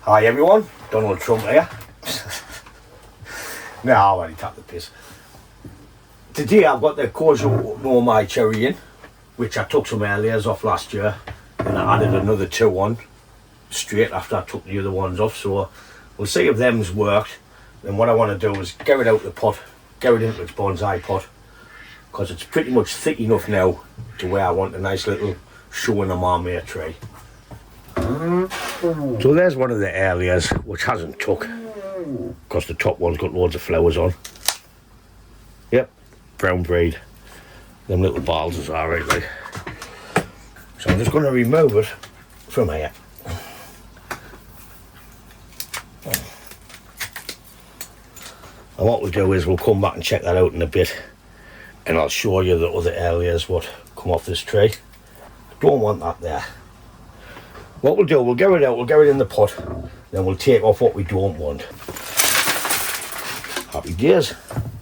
Hi everyone, Donald Trump here. No, I already tapped the piss. Today I've got the Kojo-no-mai cherry in, which I took some earlier off last year, and I added another 2 on straight after I took the other ones off. So we'll see if them's worked. Then what I want to do is get it out the pot, get it into its bonsai pot, because it's pretty much thick enough now to where I want a nice little show-in-the-mai tray. So there's one of the earliers which hasn't took, because the top one's got loads of flowers on. Yep, brown breed. Them little balls is alright, like. So I'm just going to remove it from here. And what we'll do is we'll come back and check that out in a bit, and I'll show you the other areas what come off this tray. Don't want that there. What we'll do, we'll get it out, we'll get it in the pot, then we'll take off what we don't want. Happy days.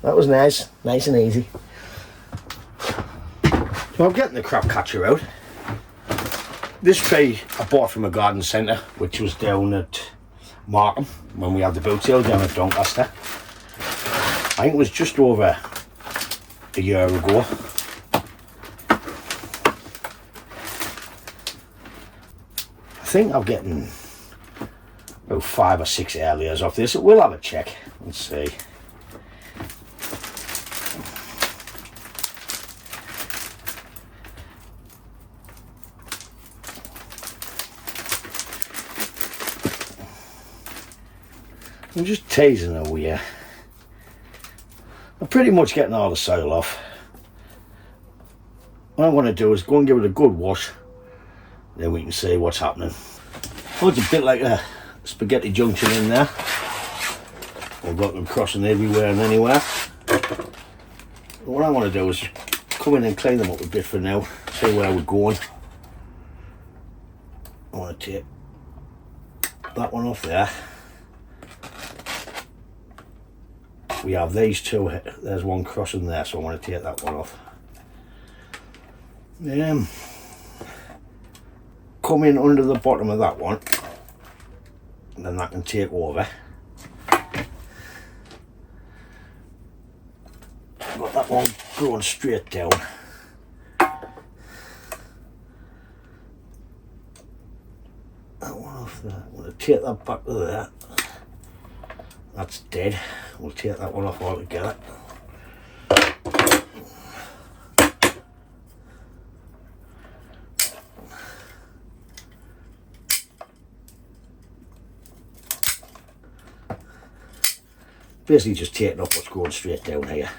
That was nice and easy. So I'm getting the crap catcher out. This tray I bought from a garden centre, which was down at Markham, when we had the boat sale down at Doncaster. I think it was just over a year ago. I think I'm getting about 5 or 6 areas off this. We'll have a check and see. I'm just teasing away. I'm pretty much getting all the soil off. What I want to do is go and give it a good wash. Then we can see what's happening. Oh, it's a bit like a spaghetti junction in there. I've got them crossing everywhere and anywhere. What I want to do is come in and clean them up a bit for now. See where we're going. I want to take that one off there. We have these two. There's one crossing there, so I want to take that one off. Come in under the bottom of that one, and then that can take over. Got that one going straight down. That one off there. I'm going to take that back to there. That's dead. We'll take that one off altogether. Basically just taking off what's going straight down here.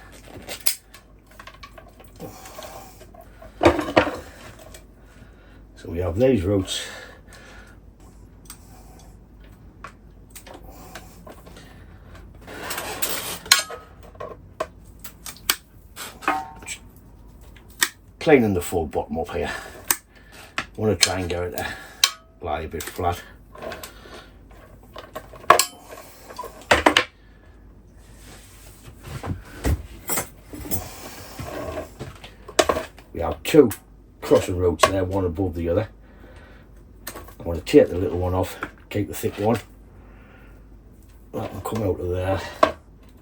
So we have these roots. Cleaning the full bottom up here. I want to try and get it to lie a bit flat. We have 2 crossing roots there, one above the other. I want to take the little one off, keep the thick one. That will come out of there.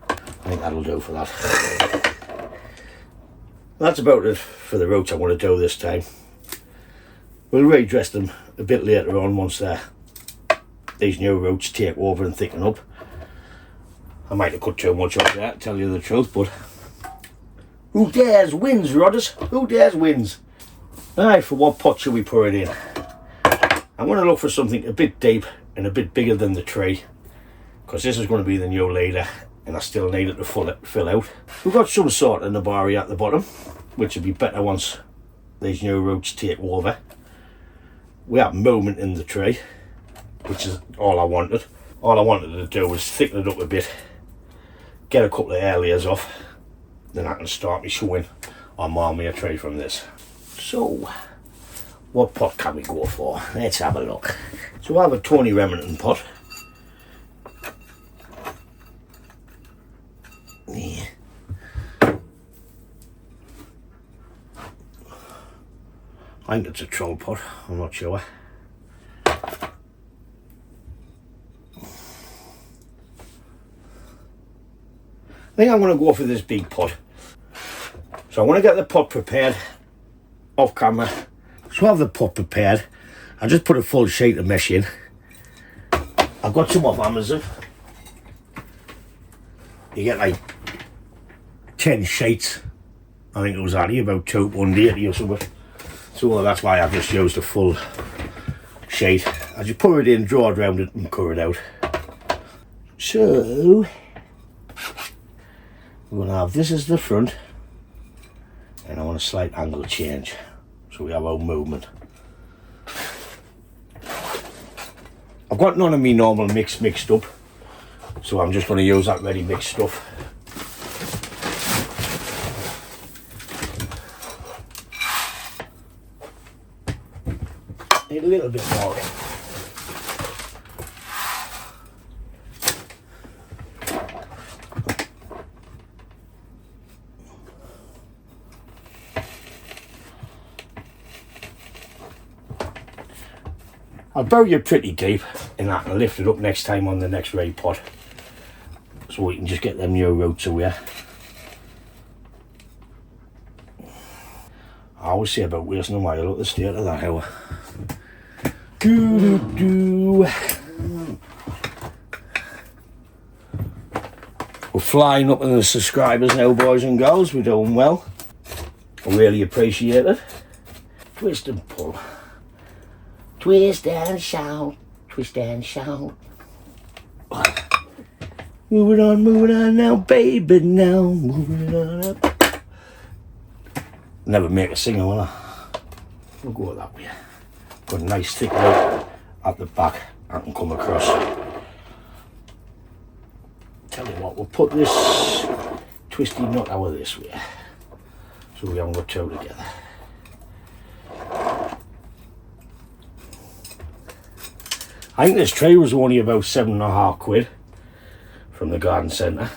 I think that'll do for that. That's about it for the roots I want to do this time. We'll redress them a bit later on once these new roots take over and thicken up. I might have cut too much off there, to tell you the truth, but who dares wins, Rodders? Who dares wins? Alright, for what pot should we pour it in? I'm going to look for something a bit deep and a bit bigger than the tree, because this is going to be the new leader, and I still need it to fill out. We've got some sort of nabari at the bottom, which will be better once these new roots take over. We have movement in the tree, which is all I wanted. All I wanted to do was thicken it up a bit, get a couple of areas off, then I can start me showing on my tray from this. So, what pot can we go for? Let's have a look. So I have a Tony Remington pot. Yeah. I think it's a troll pot, I'm not sure. think I'm going to go for this big pot. So I want to get the pot prepared off camera. So I have the pot prepared. I just put a full sheet of mesh in. I've got some off Amazon. You get like 10 sheets. I think it was only about £2.80 or something. So that's why I've just used a full sheet. I just pour it in, draw it around it and cut it out. So we're going to have this as the front, and I want a slight angle change so we have our movement. I've got none of my normal mixed up, so I'm just going to use that ready mixed stuff. Need a little bit more. I'll bury it pretty deep in that and lift it up next time on the next ray pot, so we can just get them new roots away. I always say about wasting a while, look at the state of that hour. We're flying up in the subscribers now, boys and girls. We're doing well. I really appreciate it. Twist and pull. Twist and shout. Twist and shout. Moving on now, baby, now. Moving on up. Never make a singer, will I? We'll go that way. Got a nice thick rope at the back I can come across. Tell you what, we'll put this twisty nut out of this way so we haven't got two together. I think this tray was only about £7.50 from the garden centre.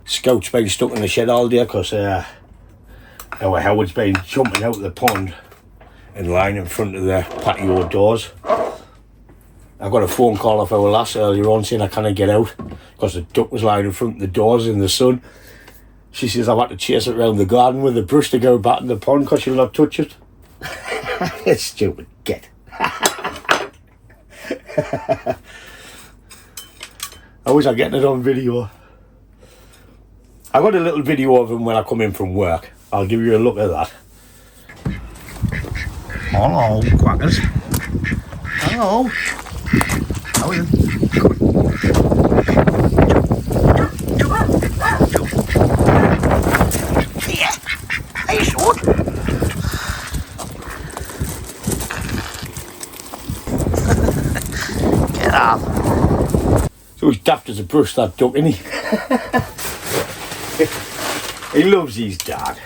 Scout's been stuck in the shed all day because our Howard's been jumping out of the pond and lying in front of the patio doors. I got a phone call off our lass earlier on saying I can't get out because the duck was lying in front of the doors in the sun. She says I've had to chase it around the garden with a brush to go back in the pond because she'll not touch it. Stupid git. I wish I'd get it on video. I got a little video of him when I come in from work. I'll give you a look at that. Hello, quackers. Hello. How are you? Yeah. Hey, son. Get up. So he's daft as a brush, that duck, isn't he? He loves his dad.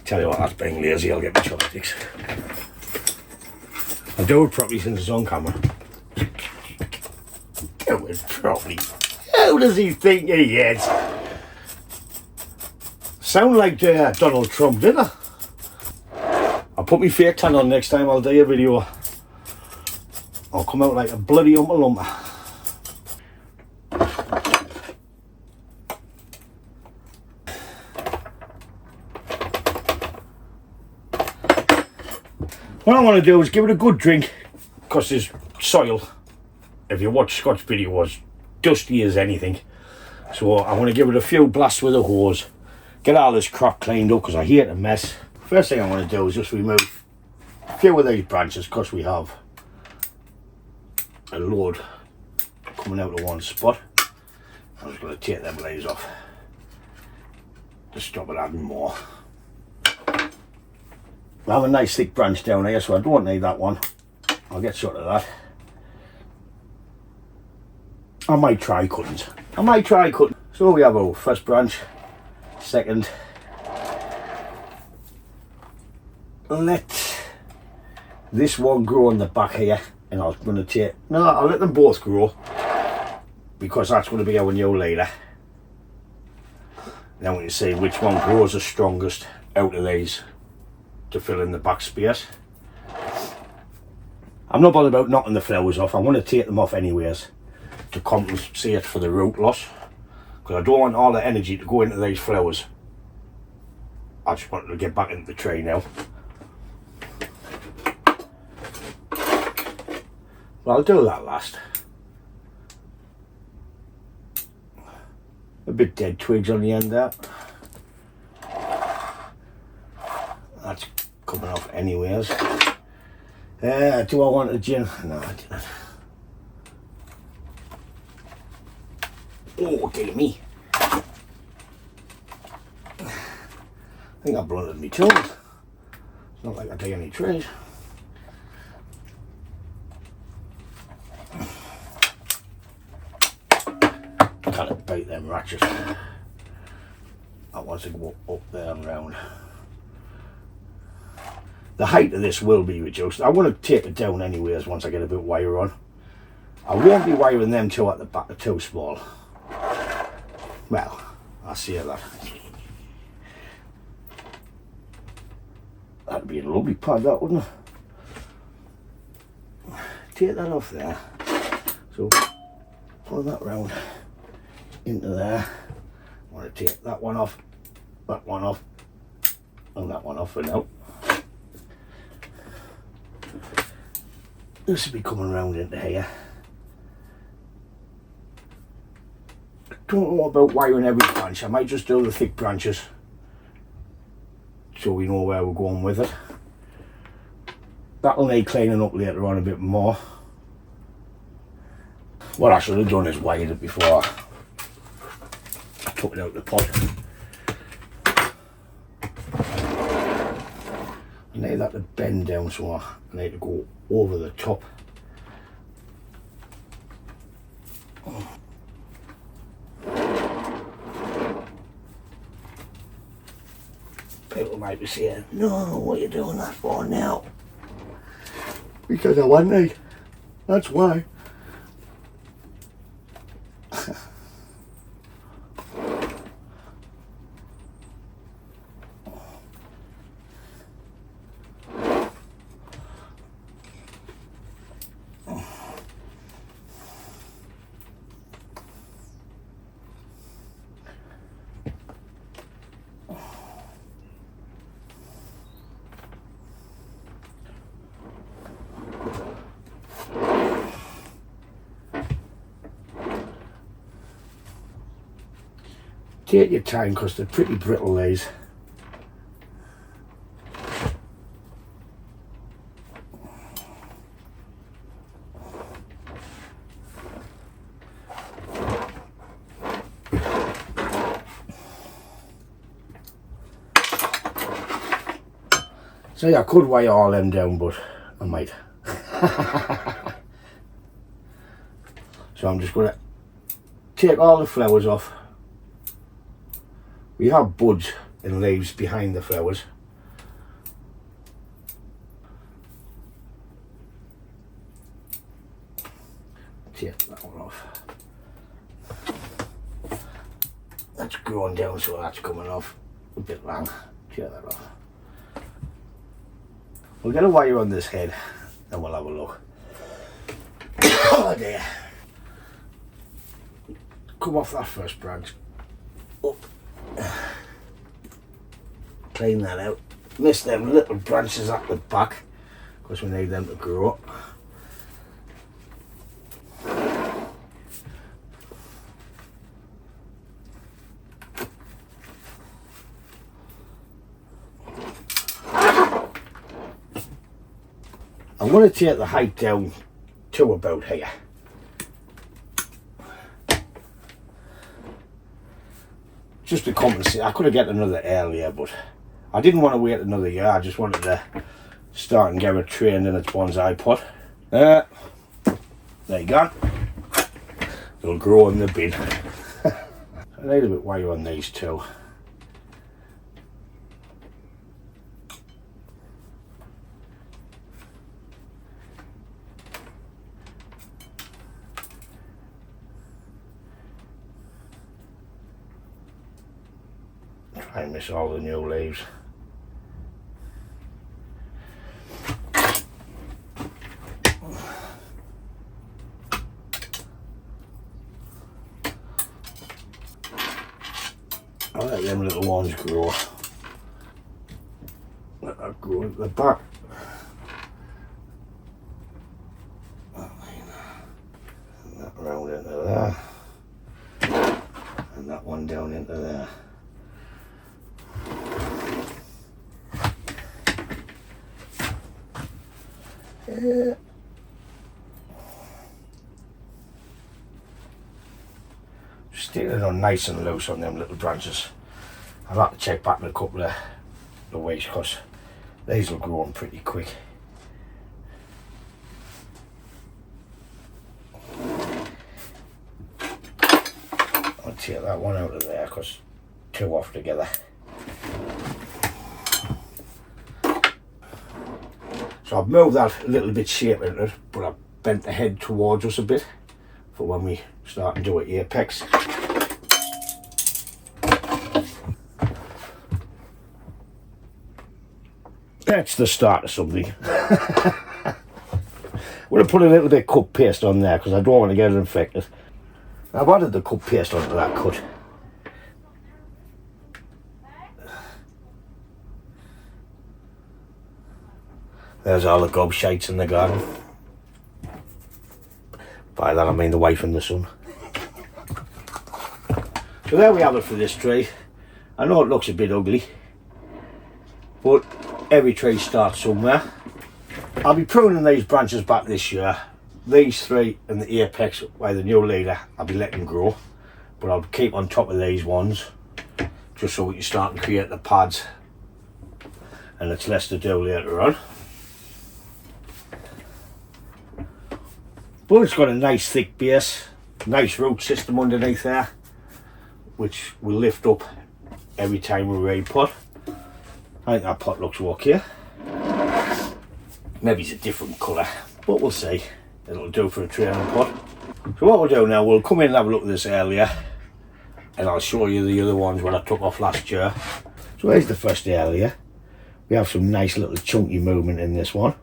Tell you what, that's being lazy. I'll get my chopsticks. I'll do it properly since it's on camera. Do it properly. How does he think he is? Sound like Donald Trump, didn't I? I'll put my fake tan on next time I'll do a video. I'll come out like a bloody Oompa Loompa. What I want to do is give it a good drink, because this soil, if you watch Scott's video, was dusty as anything. So I want to give it a few blasts with a hose, get all this crap cleaned up because I hate a mess. First thing I want to do is just remove a few of these branches because we have a load coming out of one spot. I'm just going to take them leaves off to stop it adding more. I have a nice thick branch down here, so I don't need that one. I'll get short of that. I might try cuttings. So we have our first branch, second. Let this one grow on the back here, and I'm going to take. No, I'll let them both grow because that's going to be our new leader. Then we can see which one grows the strongest out of these to fill in the back space. I'm not bothered about knocking the flowers off. I want to take them off anyways to compensate for the root loss, because I don't want all the energy to go into these flowers. I just want to get back into the tray now. Well, I'll do that last. A bit dead twigs on the end there. That's coming off anyways. Do I want a gin? No, I didn't. Oh, dear me. I think I blunted my toes. It's not like I take any trays. Can't bite them ratchets. I want to go up there and round. The height of this will be reduced. I want to take it down anyways once I get a bit wire on. I won't be wiring them two at the back, they're too small. Well, I see that. That'd be a lovely pad, that, wouldn't it? Take that off there. So, pull that round into there. I want to take that one off, and that one off for now. This will be coming round into here. Don't know about wiring every branch. I might just do the thick branches so we know where we're going with it. That'll need cleaning up later on a bit more. What I should have done is wired it before I took it out of the pot. I need that to bend down, so I need to go over the top. People might be saying, no, what are you doing that for now? Because I want to. That's why. Take your time because they're pretty brittle, these. See, I could wire all them down, but I might. So I'm just going to take all the flowers off. We have buds and leaves behind the flowers. Take that one off. That's grown down, so that's coming off a bit long. Take that off. We'll get a wire on this head and we'll have a look. Oh dear. Come off that first branch. Up. Clean that out. Miss them little branches at the back because we need them to grow up. I'm going to take the height down to about here. Just to compensate. I could have got another earlier, but I didn't want to wait another year. I just wanted to start and get it trained in its bonsai pot. There you go. It'll grow in the bin. I need a bit wire on these too. I miss all the new leaves. I let them little ones grow. Let that grow at the back. And that round into there. And that one down into there. Steering it on nice and loose on them little branches. I'll have to check back in a couple of weeks because these will grow on pretty quick. I'll take that one out of there because two off together. So I've moved that a little bit shape in it, but I've bent the head towards us a bit for when we start to do it apex. That's the start of something. I'm going to put a little bit of cut paste on there because I don't want to get it infected. I've added the cut paste onto that cut. There's all the gobshites in the garden. By that I mean the wife and the son. So there we have it for this tree. I know it looks a bit ugly, but every tree starts somewhere. I'll be pruning these branches back this year. These three and the apex by the new leader I'll be letting grow, but I'll keep on top of these ones just so we can start to create the pads and it's less to do later on. But it's got a nice thick base, nice root system underneath there, which will lift up every time we repot. I think that pot looks okay. Maybe it's a different colour, but we'll see. It'll do for a training pot. So what we'll do now, we'll come in and have a look at this area, and I'll show you the other ones what I took off last year. So here's the first area. We have some nice little chunky movement in this one.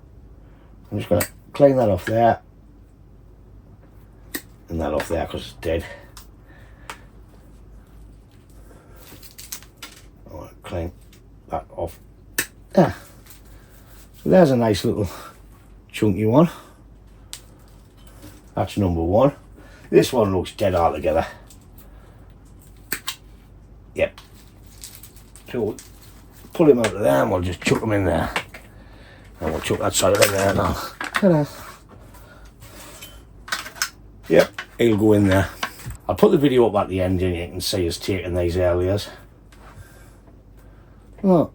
I'm just going to clean that off there. And that off there because it's dead. I'll clean that off. Ah. So there's a nice little chunky one. That's number one. This one looks dead all together. Yep. So we'll pull him out of there and we'll just chuck him in there. And we'll chuck that side of there now. Ta-da. Yep, he'll go in there. I'll put the video up at the end and you can see us taking these areas. Oh.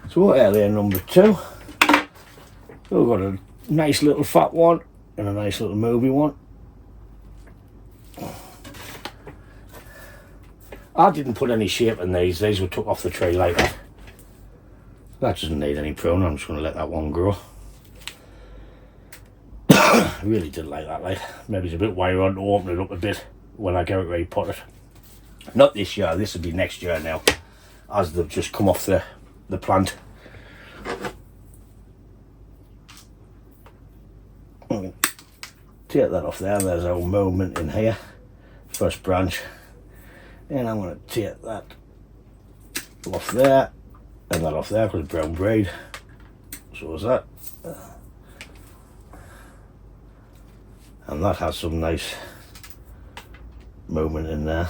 So area number two. We've got a nice little fat one and a nice little movie one. I didn't put any shape in these were took off the tree like that. That doesn't need any pruning, I'm just going to let that one grow. I really did like that, like maybe it's a bit wider on to open it up a bit when I get it ready potted. Not this year, this will be next year now, as they've just come off the plant. Take that off there, there's our movement in here, first branch, and I'm going to take that off there and that off there because it's brown braid, so is that. And that has some nice movement in there.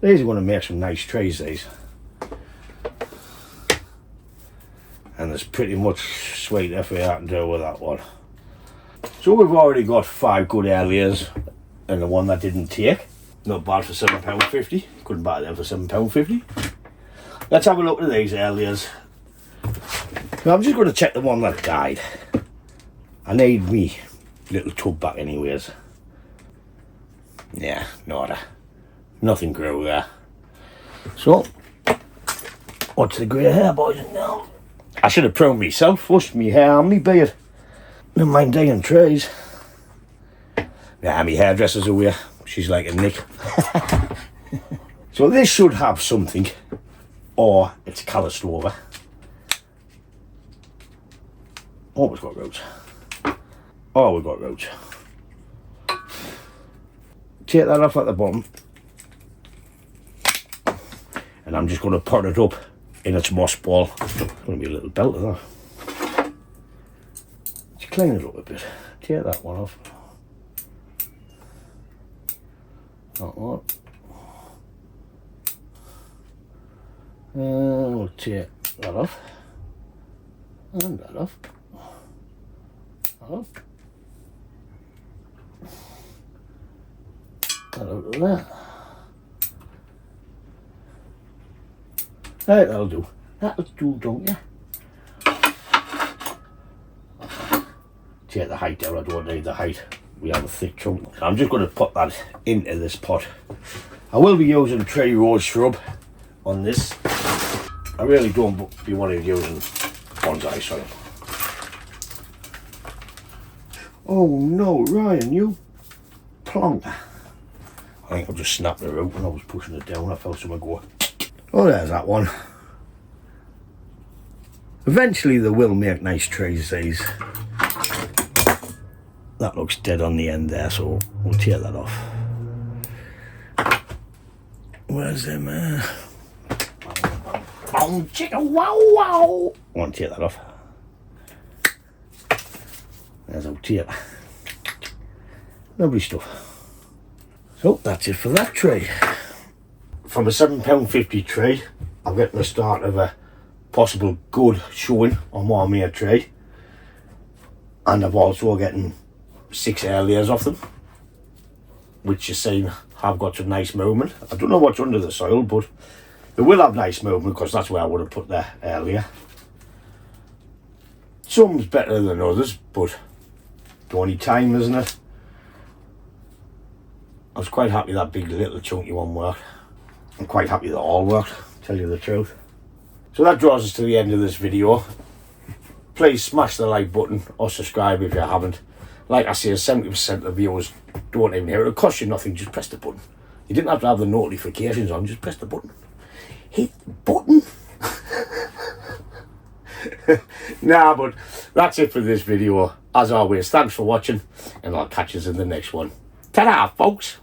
These are going to make some nice trees, these. And there's pretty much sweet effort I can do with that one. So we've already got 5 good areas and the one that didn't take. Not bad for £7.50. Couldn't buy them for £7.50. Let's have a look at these areas. Now I'm just going to check the one that died. I need me little tub back anyways. Yeah, nada. Nothing grew there. So, what's the grey hair, boys and girls? I should have pruned myself first, me hair and me beard. Never mind dying trees. Yeah, my hairdresser's away. She's like a nick. So this should have something, or it's calloused over. Oh, we've got roots. Oh, we've got roots. take that off at the bottom, and I'm just going to pot it up in its moss ball. It's going to be a little belt of that. Just clean it up a bit. Take that one off. That one. We'll take that off. And that off. Off. That out of there. Right, that'll do. That'll do, don't you? Take the height down, I don't need the height. We have a thick chunk. I'm just going to put that into this pot. I will be using cherry rose shrub on this. I really don't be wanting to using bonsai soil. Oh no, Ryan, you plonker. I think I've just snapped it out when I was pushing it down. I felt something go. Oh, there's that one. Eventually they will make nice trays, these. That looks dead on the end there, so we'll tear that off. Where's them? Boom, chicka, wow, wow. I want to tear that off. There's our tear. Lovely stuff. So that's it for that tray. From a £7.50 tray, I'm getting the start of a possible good showing on what I made tray. And I'm also getting 6 air layers off them, which you're seeing have got some nice movement. I don't know what's under the soil, but they will have nice movement because that's where I would have put there earlier. Some's better than others, but the only time, isn't it? I was quite happy that big little chunky one worked. I'm quite happy that all worked, to tell you the truth. So that draws us to the end of this video. Please smash the like button or subscribe if you haven't. Like I say, 70% of viewers don't even hear it. It'll cost you nothing, just press the button. You didn't have to have the notifications on, just press the button. Hit the button. Nah, but that's it for this video. As always, thanks for watching, and I'll catch you in the next one. Ta-da, folks.